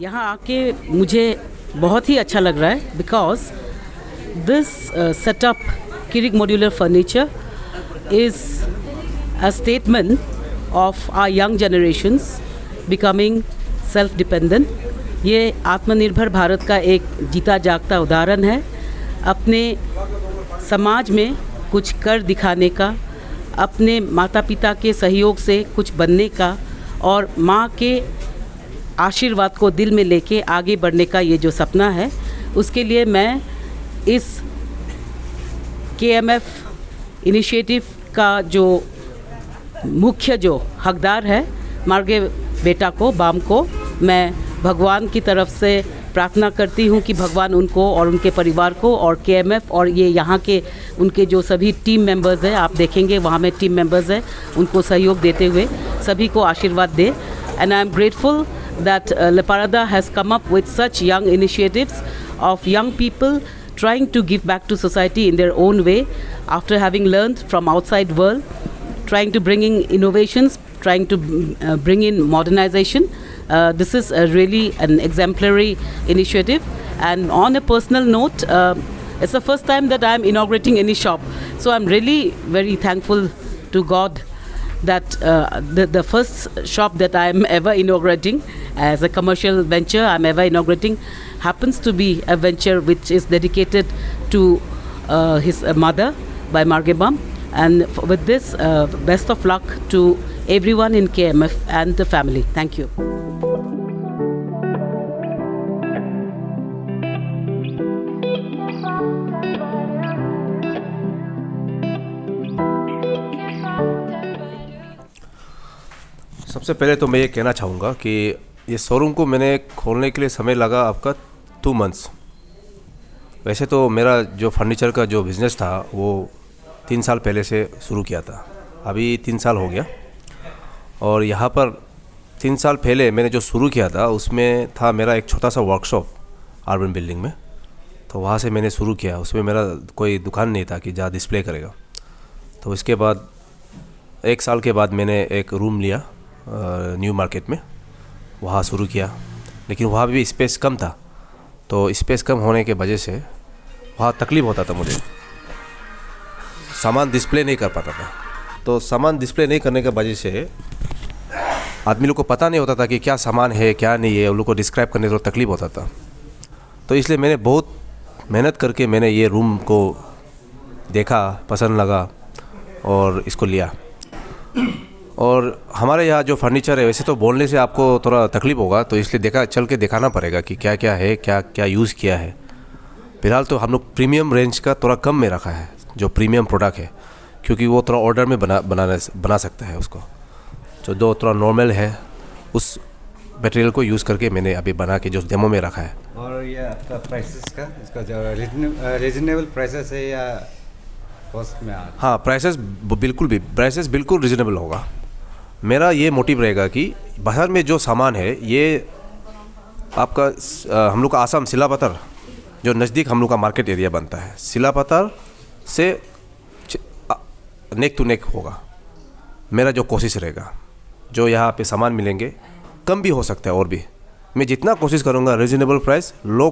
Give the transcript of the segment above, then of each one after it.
यहाँ आके मुझे बहुत ही अच्छा लग रहा है because this setup Kirik modular furniture is a statement of our young generations becoming self-dependent. ये आत्मनिर्भर भारत का एक जीता जागता उदाहरण है। अपने समाज में कुछ कर दिखाने का, अपने माता पिता के सहयोग से कुछ बनने का और माँ के आशीर्वाद को दिल में लेके आगे बढ़ने का ये जो सपना है, उसके लिए मैं इस KMF इनिशिएटिव का जो मुख्य जो हकदार है मार्गे बेटा को बाम को, मैं भगवान की तरफ से प्रार्थना करती हूँ कि भगवान उनको और उनके परिवार को और KMF और ये यहाँ के उनके जो सभी टीम मेंबर्स हैं, आप देखेंगे वहाँ में टीम मेंबर्स हैं, उनको सहयोग देते हुए सभी को आशीर्वाद दे। And I am grateful that Leparada has come up with such young initiatives of young people trying to give back to society in their own way after having learned from outside world, trying to bring in innovations, trying to bring in modernization. This is really an exemplary initiative. And on a personal note, it's the first time that I'm inaugurating any shop. So I'm really very thankful to God that the first shop that I'm ever inaugurating as a commercial venture I'm ever inaugurating happens to be a venture which is dedicated to his mother by Margebam. And with this, best of luck to everyone in KMF and the family. Thank you. सबसे पहले तो मैं ये कहना चाहूँगा कि ये showroom को मैंने खोलने के लिए समय लगा आपका 2 मंथ्स। वैसे तो मेरा जो फर्नीचर का जो बिज़नेस था वो 3 साल पहले से शुरू किया था, अभी 3 साल हो गया। और यहाँ पर 3 साल पहले मैंने जो शुरू किया था उसमें था मेरा एक छोटा सा वर्कशॉप अर्बन बिल्डिंग में, तो वहाँ से मैंने शुरू किया। उसमें मेरा कोई दुकान नहीं था कि जहाँ डिस्प्ले करेगा। तो इसके बाद 1 साल के बाद मैंने एक रूम लिया न्यू मार्केट में, वहाँ शुरू किया। लेकिन वहाँ भी स्पेस कम था, तो स्पेस कम होने के वजह से वहाँ तकलीफ़ होता था मुझे, सामान डिस्प्ले नहीं कर पाता था। तो सामान डिस्प्ले नहीं करने की वजह से आदमी लोग को पता नहीं होता था कि क्या सामान है क्या नहीं है, उन लोग को डिस्क्राइब करने तो तकलीफ़ होता था। तो इसलिए मैंने बहुत मेहनत करके मैंने ये रूम को देखा, पसंद लगा और इसको लिया। और हमारे यहाँ जो फर्नीचर है, वैसे तो बोलने से आपको थोड़ा तकलीफ़ होगा, तो इसलिए चल के दिखाना पड़ेगा कि क्या क्या है, क्या क्या यूज़ किया है। फिलहाल तो हम लोग प्रीमियम रेंज का थोड़ा कम में रखा है, जो प्रीमियम प्रोडक्ट है, क्योंकि वो थोड़ा ऑर्डर में बना सकता है उसको। जो थोड़ा नॉर्मल है उस मटेरियल को यूज़ करके मैंने अभी बना के जो डेमो में रखा है। और ये आपका प्राइसेस का, इसका जो रीजनेबल प्राइसेस है या कॉस्ट में? हाँ, प्राइसेस बिल्कुल रीजनेबल होगा। मेरा ये मोटिव रहेगा कि बाहर में जो सामान है ये आपका हम लोग का आसाम सिलापत्थर जो नज़दीक हम लोग का मार्केट एरिया बनता है, सिलापत्थर से नेक टू नेक होगा। मेरा जो कोशिश रहेगा, जो यहाँ पे सामान मिलेंगे कम भी हो सकता है, और भी मैं जितना कोशिश करूँगा रीजनेबल प्राइस लो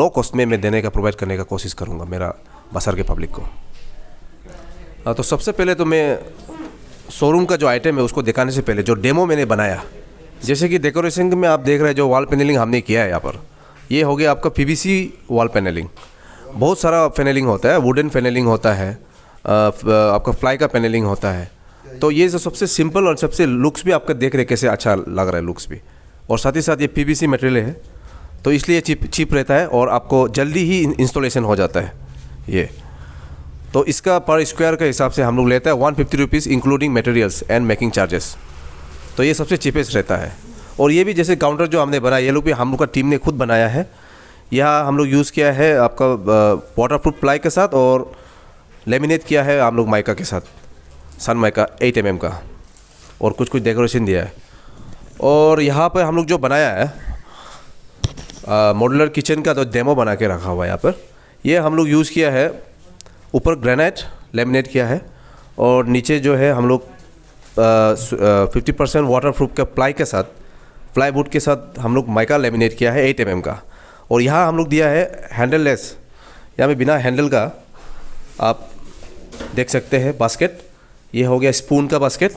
कॉस्ट में मैं देने का प्रोवाइड करने का कोशिश करूँगा मेरा बसर के पब्लिक को। तो सबसे पहले तो मैं शोरूम का जो आइटम है उसको दिखाने से पहले जो डेमो मैंने बनाया, जैसे कि डेकोरेशन में आप देख रहे हैं जो वॉल पैनलिंग हमने किया है यहाँ पर, ये हो गया आपका PVC वॉल पैनलिंग। बहुत सारा पैनलिंग होता है, वुडन पैनलिंग होता है, आपका प्लाई का पैनलिंग होता है। तो ये जो सबसे सिंपल और सबसे लुक्स भी आपका देख रहे कैसे अच्छा लग रहा है लुक्स भी, और साथ ही साथ ये PVC मटेरियल है तो इसलिए चीप रहता है और आपको जल्दी ही इंस्टॉलेशन हो जाता है ये। तो इसका पर स्क्वायर के हिसाब से हम लोग लेते हैं 150 rupees including materials and making charges. तो ये सबसे चीपेस्ट रहता है। और ये भी जैसे काउंटर जो हमने बनाया, ये लोग भी हम लोग का टीम ने खुद बनाया है। यहाँ हम लोग यूज़ किया है आपका वाटरप्रूफ प्लाई के साथ और लेमिनेट किया है हम लोग माइका के साथ, सन माइका 8 mm का, और कुछ डेकोरेशन दिया है। और यहाँ पर हम लोग जो बनाया है मॉड्यूलर किचन का, तो डेमो बना के रखा हुआ है यहाँ पर। ये हम लोग यूज़ किया है, ऊपर ग्रेनाइट लेमिनेट किया है और नीचे जो है हम लोग 50% वाटरप्रूफ के प्लाई के साथ प्लाईवुड के साथ हम लोग माइका लेमिनेट किया है 8 mm का। और यहाँ हम लोग दिया है हैंडल लेस, यहाँ में बिना हैंडल का आप देख सकते हैं बास्केट। ये हो गया स्पून का बास्केट,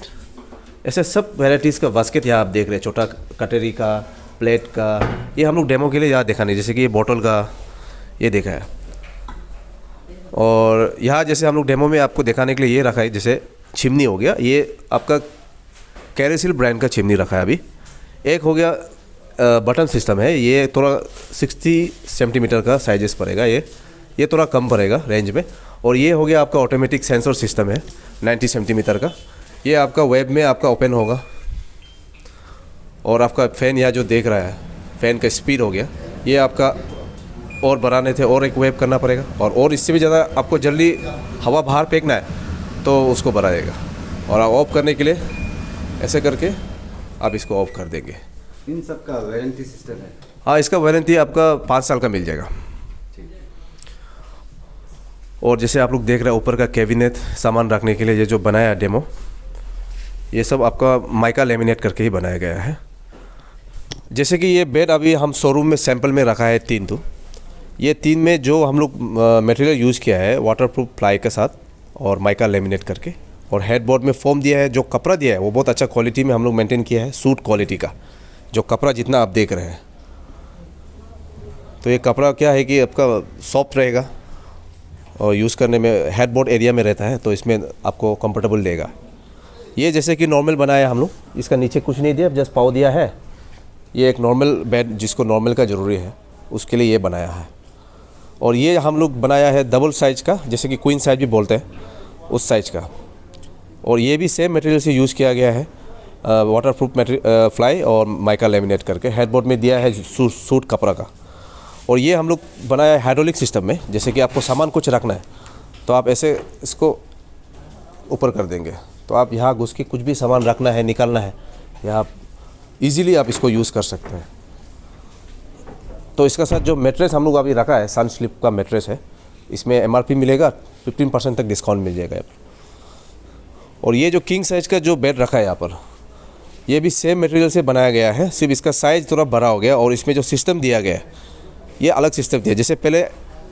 ऐसे सब वैराइटीज़ का बास्केट यहाँ आप देख रहे हैं, छोटा कटोरी का, प्लेट का। ये हम लोग डेमो के लिए यहाँ देखा नहीं, जैसे कि ये बॉटल का ये देखा है। और यहाँ जैसे हम लोग डेमो में आपको दिखाने के लिए ये रखा है, जैसे चिमनी हो गया, ये आपका कैरेसिल ब्रांड का चिमनी रखा है अभी। एक हो गया बटन सिस्टम है, ये थोड़ा 60 सेंटीमीटर का साइजेस पड़ेगा, ये थोड़ा कम पड़ेगा रेंज में। और ये हो गया आपका ऑटोमेटिक सेंसर सिस्टम है 90 सेंटीमीटर का, ये आपका वेब में आपका ओपन होगा। और आपका फ़ैन यहाँ जो देख रहा है, फ़ैन का स्पीड हो गया, ये आपका और बढ़ाने थे और एक वेब करना पड़ेगा, और इससे भी ज़्यादा आपको जल्दी हवा बाहर फेंकना है तो उसको बढ़ाएगा। और आप ऑफ करने के लिए ऐसे करके आप इसको ऑफ कर देंगे। इन सब का वारंटी सिस्टम है? हाँ, इसका वारंटी आपका 5 साल का मिल जाएगा। और जैसे आप लोग देख रहे हैं ऊपर का कैबिनेट सामान रखने के लिए ये जो बनाया है डेमो, ये सब आपका माइका लेमिनेट करके ही बनाया गया है। जैसे कि ये बेड अभी हम शोरूम में सैंपल में रखा है 3 तो ये 3 में जो हम लोग मटेरियल यूज़ किया है वाटरप्रूफ प्लाई के साथ और माइका लेमिनेट करके, और हेडबोर्ड में फोम दिया है। जो कपड़ा दिया है वो बहुत अच्छा क्वालिटी में हम लोग मेंटेन किया है, सूट क्वालिटी का जो कपड़ा जितना आप देख रहे हैं। तो ये कपड़ा क्या है कि आपका सॉफ्ट रहेगा और यूज़ करने में हेडबोर्ड एरिया में रहता है, तो इसमें आपको कंफर्टेबल देगा। ये जैसे कि नॉर्मल बनाया हम लोग, इसका नीचे कुछ नहीं दिया, जस्ट पाव दिया है। ये एक नॉर्मल बेड जिसको नॉर्मल का ज़रूरी है उसके लिए ये बनाया है। और ये हम लोग बनाया है डबल साइज का, जैसे कि क्वीन साइज भी बोलते हैं, उस साइज का। और ये भी सेम मटेरियल से यूज़ किया गया है, वाटरप्रूफ फ्लाई और माइका लेमिनेट करके। हेडबोर्ड में दिया है सूट कपड़ा का। और ये हम लोग बनाया है हाइड्रोलिक सिस्टम में, जैसे कि आपको सामान कुछ रखना है तो आप ऐसे इसको ऊपर कर देंगे, तो आप यहाँ घुस के कुछ भी सामान रखना है, निकालना है, या आप ईज़िली आप इसको यूज़ कर सकते हैं। तो इसका साथ जो मैट्रेस हम लोग अभी रखा है, सन स्लिप का मैट्रेस है, इसमें MRP मिलेगा, 15% तक डिस्काउंट मिल जाएगा। और ये जो किंग साइज का जो बेड रखा है यहाँ पर, ये भी सेम मटेरियल से बनाया गया है, सिर्फ इसका साइज़ थोड़ा बड़ा हो गया। और इसमें जो सिस्टम दिया गया है ये अलग सिस्टम दिया, जैसे पहले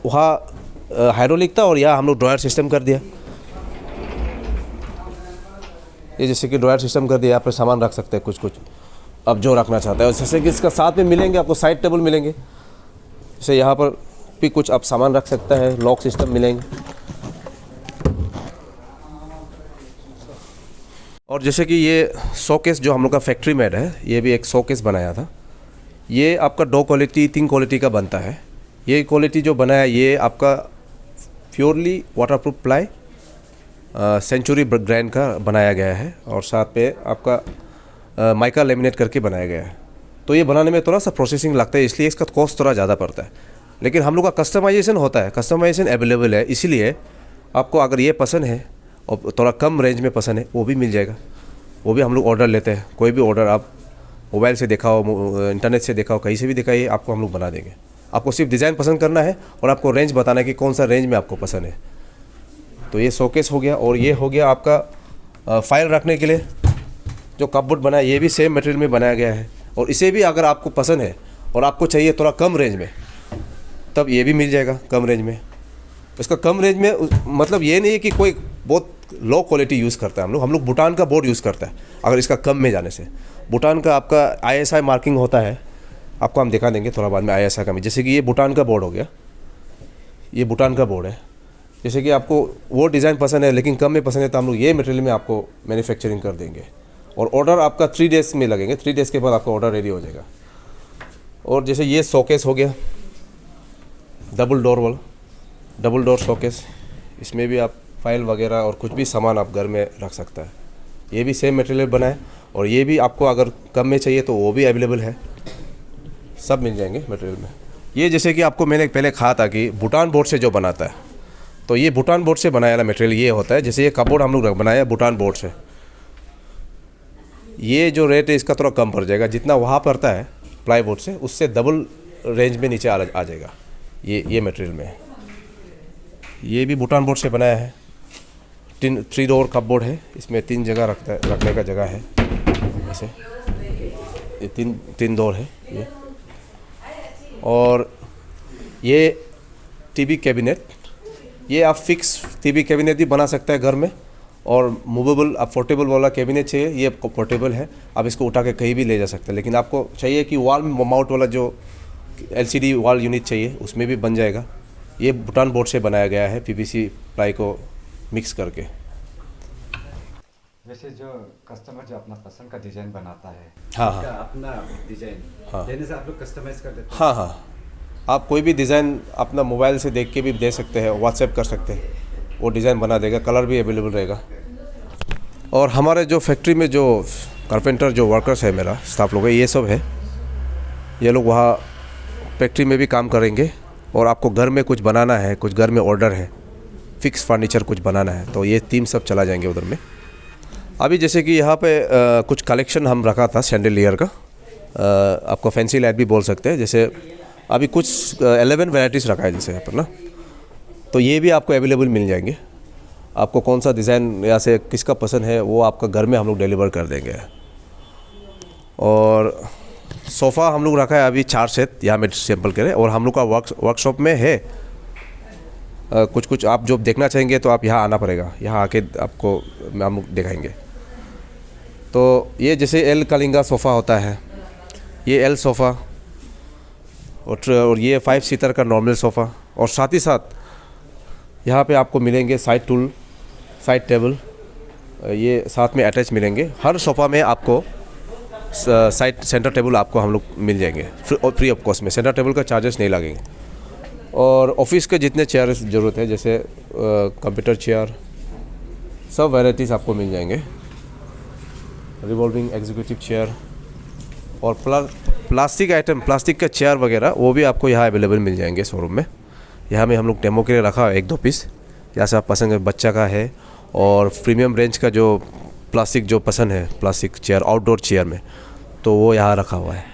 वहाँ हाइड्रोलिक था और यहाँ हम लोग ड्रॉयर सिस्टम कर दिया। ये जैसे कि ड्रॉयर सिस्टम कर दिया, यहाँ पर सामान रख सकते हैं कुछ अब जो रखना चाहता है। और जैसे कि इसका साथ में मिलेंगे आपको साइड टेबल मिलेंगे, जैसे यहाँ पर भी कुछ आप सामान रख सकता है, लॉक सिस्टम मिलेंगे। और जैसे कि ये शोकेस जो हम लोग का फैक्ट्री मेड है, ये भी एक शोकेस बनाया था। ये आपका 2 क्वालिटी 3 क्वालिटी का बनता है। ये क्वालिटी जो बनाया ये आपका purely waterproof ply Century brand का बनाया गया है, और साथ पे आपका माइका लेमिनेट करके बनाया गया है। तो ये बनाने में थोड़ा सा प्रोसेसिंग लगता है, इसलिए इसका कॉस्ट थोड़ा ज़्यादा पड़ता है। लेकिन हम लोग का कस्टमाइजेशन होता है, कस्टमाइजेशन अवेलेबल है, इसीलिए आपको अगर ये पसंद है और थोड़ा कम रेंज में पसंद है वो भी मिल जाएगा। वो भी हम लोग ऑर्डर लेते हैं। कोई भी ऑर्डर आप मोबाइल से देखा हो, इंटरनेट से देखा हो, कहीं से भी दिखाइए, आपको हम लोग बना देंगे। आपको सिर्फ डिज़ाइन पसंद करना है और आपको रेंज बताना है कि कौन सा रेंज में आपको पसंद है। तो ये शोकेस हो गया। और ये हो गया आपका फाइल रखने के लिए जो कपबोर्ड बना है, ये भी सेम मटेरियल में बनाया गया है। और इसे भी अगर आपको पसंद है और आपको चाहिए थोड़ा कम रेंज में, तब ये भी मिल जाएगा कम रेंज में। इसका कम रेंज में मतलब ये नहीं है कि कोई बहुत लो क्वालिटी यूज़ करता है। हम लोग भूटान का बोर्ड यूज़ करता है। अगर इसका कम में जाने से, भूटान का आपका ISI मार्किंग होता है, आपको हम दिखा देंगे थोड़ा बाद में ISI का भी। जैसे कि ये भूटान का बोर्ड हो गया, ये भूटान का बोर्ड है। जैसे कि आपको वो डिज़ाइन पसंद है लेकिन कम में पसंद है, तो हम लोग ये मटेरियल में आपको मैन्युफैक्चरिंग कर देंगे। और ऑर्डर आपका 3 डेज़ में लगेंगे, 3 डेज़ के बाद आपका ऑर्डर रेडी हो जाएगा। और जैसे ये शोकेस हो गया, डबल डोर वाला, डबल डोर शोकेस, इसमें भी आप फाइल वगैरह और कुछ भी सामान आप घर में रख सकता है। ये भी सेम मटेरियल बना है। और ये भी आपको अगर कम में चाहिए तो वो भी अवेलेबल है, सब मिल जाएंगे मटेरियल में। ये जैसे कि आपको मैंने पहले कहा था कि भूटान बोर्ड से जो बनाता है, तो ये भूटान बोर्ड से बनाया वाला मटेरियल ये होता है। जैसे ये कपबोर्ड हम लोग बनाया भूटान बोर्ड से, ये जो रेट है इसका थोड़ा कम पड़ जाएगा। जितना वहाँ पड़ता है प्लाई बोर्ड से, उससे डबल रेंज में नीचे आ जाएगा ये मटेरियल में। ये भी भूटान बोर्ड से बनाया है। 3 डोर कपबोर्ड है, इसमें 3 जगह रखने का जगह है। ये तीन डोर है ये। और ये टीवी कैबिनेट, ये आप फिक्स टीवी कैबिनेट भी बना सकते हैं घर में, और मूवेबल आप पोर्टेबल वाला कैबिनेट चाहिए, ये आपको पोर्टेबल है, आप इसको उठा के कहीं भी ले जा सकते हैं। लेकिन आपको चाहिए कि वॉल माउंट वाला जो LCD वॉल यूनिट चाहिए, उसमें भी बन जाएगा। ये भूटान बोर्ड से बनाया गया है, PVC प्लाई को मिक्स करके। वैसे जो कस्टमर जो अपना पसंद का डिज़ाइन बनाता है, हाँ, उसका अपना डिज़ाइन देने से आप लोग कस्टमाइज कर देते हैं? हाँ हाँ, आप कोई भी डिज़ाइन अपना मोबाइल से देख के भी दे सकते हैं, व्हाट्सएप कर सकते हैं, वो डिज़ाइन बना देगा, कलर भी अवेलेबल रहेगा। और हमारे जो फैक्ट्री में जो कारपेंटर जो वर्कर्स है, मेरा स्टाफ लोग है, ये सब है, ये लोग वहाँ फैक्ट्री में भी काम करेंगे। और आपको घर में कुछ बनाना है, कुछ घर में ऑर्डर है, फिक्स फर्नीचर कुछ बनाना है, तो ये टीम सब चला जाएंगे उधर में। अभी जैसे कि यहाँ पे कुछ कलेक्शन हम रखा था सैंडलियर का, आपको फैंसी लाइट भी बोल सकते हैं। जैसे अभी कुछ 11 वैराइटीज़ रखा है जैसे यहाँ पर ना, तो ये भी आपको अवेलेबल मिल जाएंगे। आपको कौन सा डिज़ाइन या से किसका पसंद है, वो आपका घर में हम लोग डिलीवर कर देंगे। और सोफ़ा हम लोग रखा है अभी 4 सेट, यहाँ में सैंपल करें। और हम लोग का वर्कशॉप में है कुछ आप जो देखना चाहेंगे तो आप यहाँ आना पड़ेगा, यहाँ आके आपको हम लोग दिखाएंगे। तो ये जैसे एल कलिंगा सोफ़ा होता है, ये एल सोफ़ा, और ये 5 सीटर का नॉर्मल सोफ़ा। और साथ ही साथ यहाँ पे आपको मिलेंगे साइड टूल, साइड टेबल, ये साथ में अटैच मिलेंगे। हर सोफ़ा में आपको साइड सेंटर टेबल आपको हम लोग मिल जाएंगे फ्री ऑफ कॉस्ट में, सेंटर टेबल का चार्जेस नहीं लगेंगे। और ऑफिस के जितने चेयर ज़रूरत है, जैसे कंप्यूटर चेयर, सब वैराइटीज़ आपको मिल जाएंगे। रिवॉल्विंग एग्जीक्यूटिव चेयर और प्लास्टिक आइटम, प्लास्टिक का चेयर वगैरह, वो भी आपको यहाँ अवेलेबल मिल जाएंगे शोरूम में। यहाँ में हम लोग डेमो के लिए रखा है 1-2 पीस, जैसे आप पसंद है, बच्चा का है। और प्रीमियम रेंज का जो प्लास्टिक जो पसंद है, प्लास्टिक चेयर आउटडोर चेयर में, तो वो यहाँ रखा हुआ है।